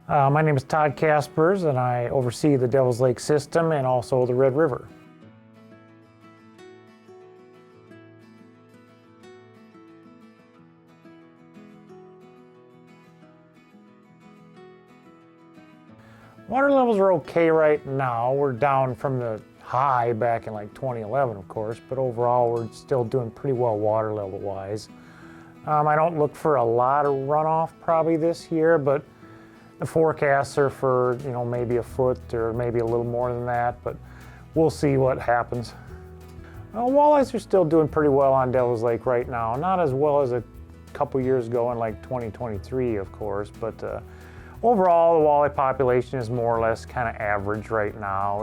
My name is Todd Kaspers, and I oversee the Devil's Lake system and also the Red River. Water levels are okay right now. We're down from the high back in like 2011, of course, but overall we're still doing pretty well water level wise. I don't look for a lot of runoff probably this year, but the forecasts are for, maybe a foot or maybe a little more than that, but we'll see what happens. Walleyes are still doing pretty well on Devil's Lake right now. Not as well as a couple years ago in like 2023, of course, but overall the walleye population is more or less kind of average right now.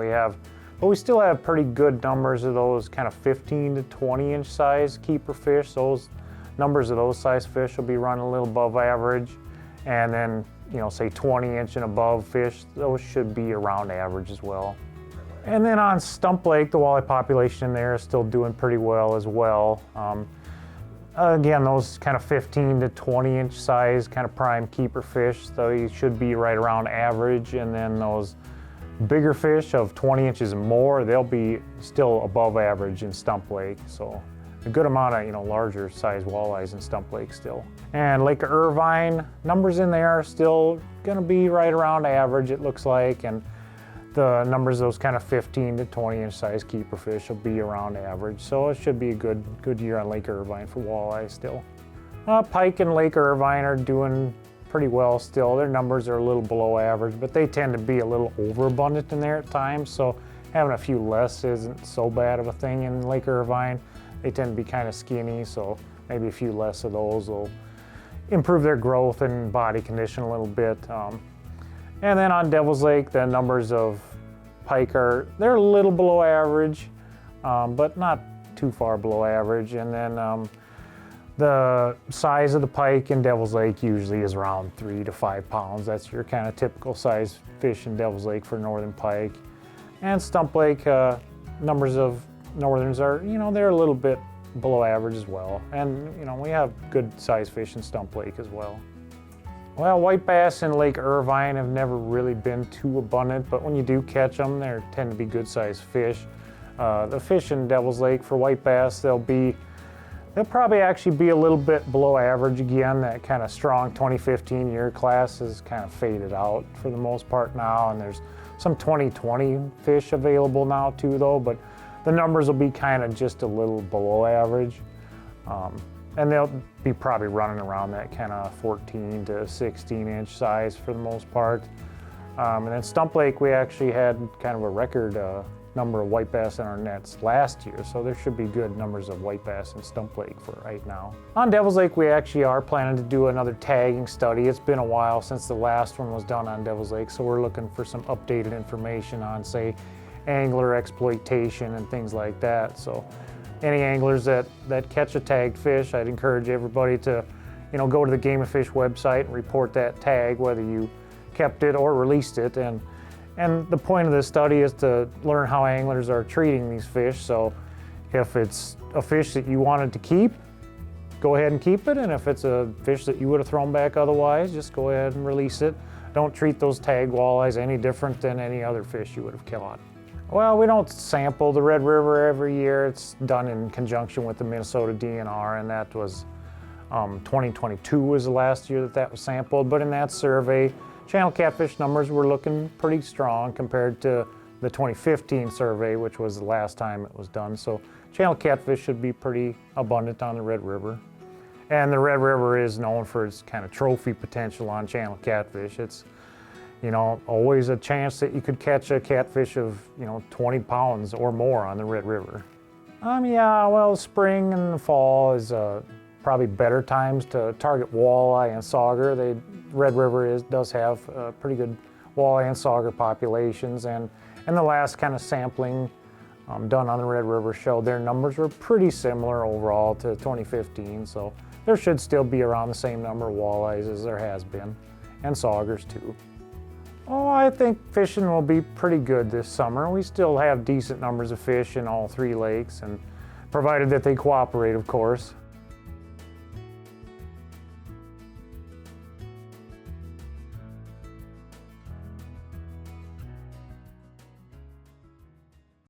But we still have pretty good numbers of those kind of 15 to 20 inch size keeper fish. Those numbers of those size fish will be running a little above average. And then, say 20 inch and above fish, those should be around average as well. And then on Stump Lake, the walleye population there is still doing pretty well as well. Again, those kind of 15 to 20 inch size kind of prime keeper fish, so you should be right around average. And then those bigger fish of 20 inches and more, they'll be still above average in Stump Lake. So a good amount of larger size walleyes in Stump Lake still. And Lake Irvine, numbers in there are still going to be right around average, it looks like. And the numbers of those kind of 15 to 20 inch size keeper fish will be around average. So it should be a good year on Lake Irvine for walleye still. Pike and Lake Irvine are doing pretty well still. Their numbers are a little below average, but they tend to be a little overabundant in there at times. So having a few less isn't so bad of a thing in Lake Irvine. They tend to be kind of skinny, so maybe a few less of those will improve their growth and body condition a little bit. And then on Devil's Lake, the numbers of pike they're a little below average, but not too far below average. And then the size of the pike in Devil's Lake usually is around 3 to 5 pounds. That's your kind of typical size fish in Devil's Lake for northern pike. And Stump Lake, numbers of northerns are, they're a little bit below average as well. And, we have good size fish in Stump Lake as well. Well, white bass in Lake Irvine have never really been too abundant, but when you do catch them, they tend to be good sized fish. The fish in Devil's Lake for white bass, they'll probably actually be a little bit below average again. That kind of strong 2015 year class has kind of faded out for the most part now, and there's some 2020 fish available now too though, but the numbers will be kind of just a little below average. And they'll be probably running around that kind of 14 to 16 inch size for the most part. And then Stump Lake, we actually had kind of a record number of white bass in our nets last year, so there should be good numbers of white bass in Stump Lake for right now. On Devil's Lake, we actually are planning to do another tagging study. It's been a while since the last one was done on Devil's Lake, so we're looking for some updated information on, say, angler exploitation and things like that. So any anglers that catch a tagged fish, I'd encourage everybody to go to the Game and Fish website and report that tag, whether you kept it or released it. And the point of this study is to learn how anglers are treating these fish. So if it's a fish that you wanted to keep, go ahead and keep it. And if it's a fish that you would have thrown back otherwise, just go ahead and release it. Don't treat those tagged walleyes any different than any other fish you would have caught. Well, we don't sample the Red River every year. It's done in conjunction with the Minnesota DNR, and that was 2022 was the last year that was sampled. But in that survey, channel catfish numbers were looking pretty strong compared to the 2015 survey, which was the last time it was done. So channel catfish should be pretty abundant on the Red River. And the Red River is known for its kind of trophy potential on channel catfish. It's always a chance that you could catch a catfish of, 20 pounds or more on the Red River. Yeah, well, spring and the fall is probably better times to target walleye and sauger. Red River does have pretty good walleye and sauger populations, and the last kind of sampling done on the Red River showed their numbers were pretty similar overall to 2015, so there should still be around the same number of walleyes as there has been, and saugers too. Oh, I think fishing will be pretty good this summer. We still have decent numbers of fish in all 3 lakes, and provided that they cooperate, of course.